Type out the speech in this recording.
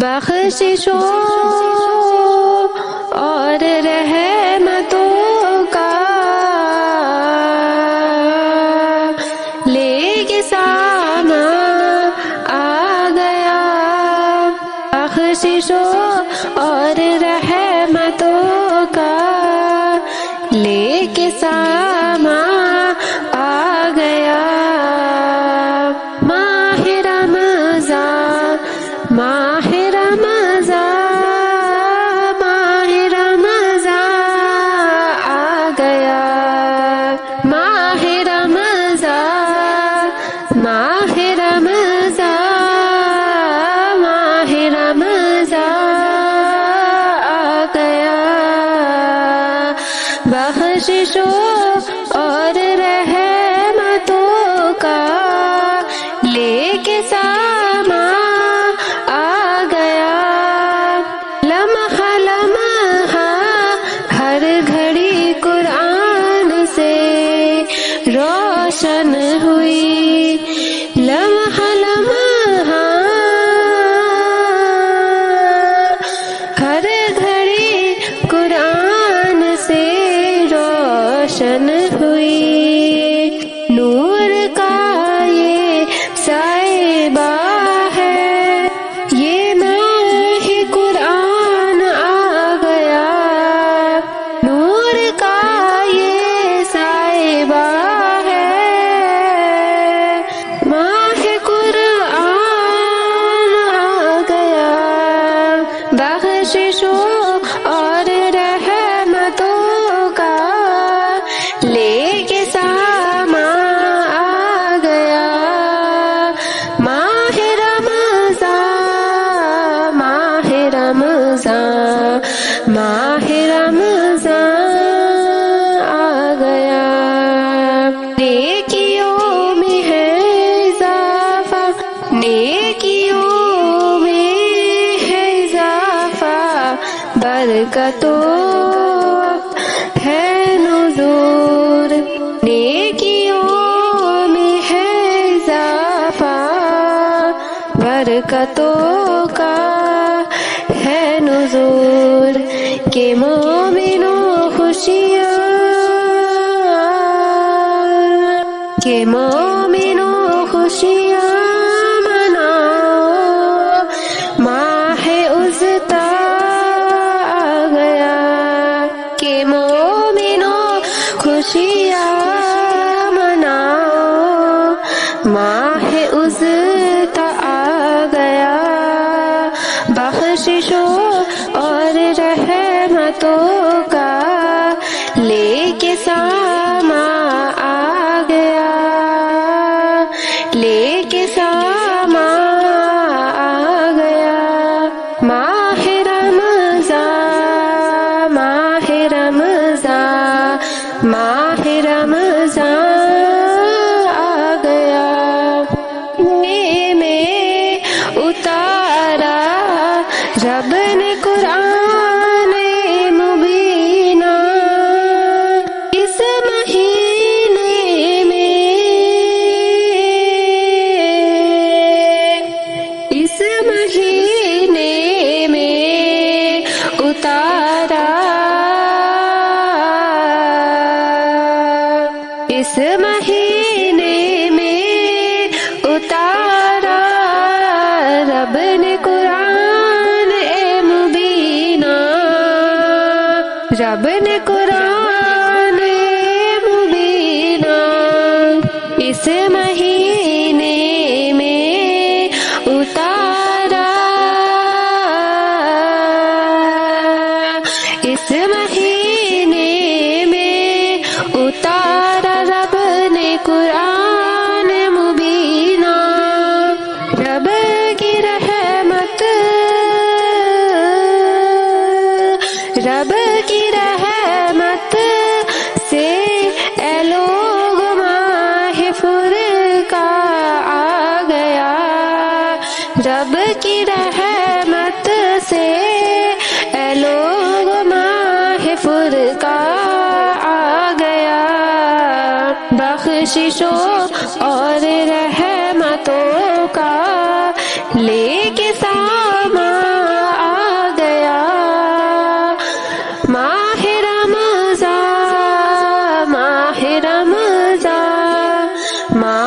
بخششوں اور رحمتوں کا لے کے سامان آ گیا، بخششوں اور رحمتوں کا لے کے سامان آ گیا۔ ماہ رمضان، ماہ رمضان، ماہ رمضان آ گیا، ماہ رمضان، ماہ رمضان، ماہ رمضان آ گیا، بخششوں اور رحمتوں کا لے کے سامان آ گیا۔ لمحہ لمحہ ہر گھڑی قرآن سے روشن ہوئی، لمحہ لمحہ ہر گھڑی قرآن سے روشن ہوئی۔ نور کا یہ سائبہ ہے، یہ ماہ قرآن آ گیا، نور کا یہ سائبہ ہے، ماہ قرآن آ گیا، بخششوں اور رحمتوں کا لے کے سامان آ گیا۔ ماہ رمضان، ماہ رمضان، ماہ رمضان آ گیا۔ نیکیوں میں ہے اضافہ، نیکیوں میں ہے اضافہ، برکتوں ہے نزول، نیکیوں میں ہے اضافہ، برکتوں کا ہے نزول، کہ مومنوں خوشیاں، کہ مومنوں خوشیاں مناؤ، ماہ عزتا آ گیا، کہ مومنوں خوشیاں مناؤ، ماہ عزتا آ گیا، بخششوں اور رحمتوں کا لے کے سامان آ گیا، لے کے سامان آ گیا۔ ماہ رمضان، ماہ رمضان، ماہ رمضان آ گیا، میں اتارا رب نے قرآن مبینہ، اس مہینے میں، اس مہینے میں اتارا، اس مہینے میں اتارا رب نے قرآن مبینہ، رب نے قرآن مبینہ، اس مہینے میں اتارا، اس مہینے میں اتارا رب نے قرآن مبینہ، رب کی رحمت، رب کی رحمت ما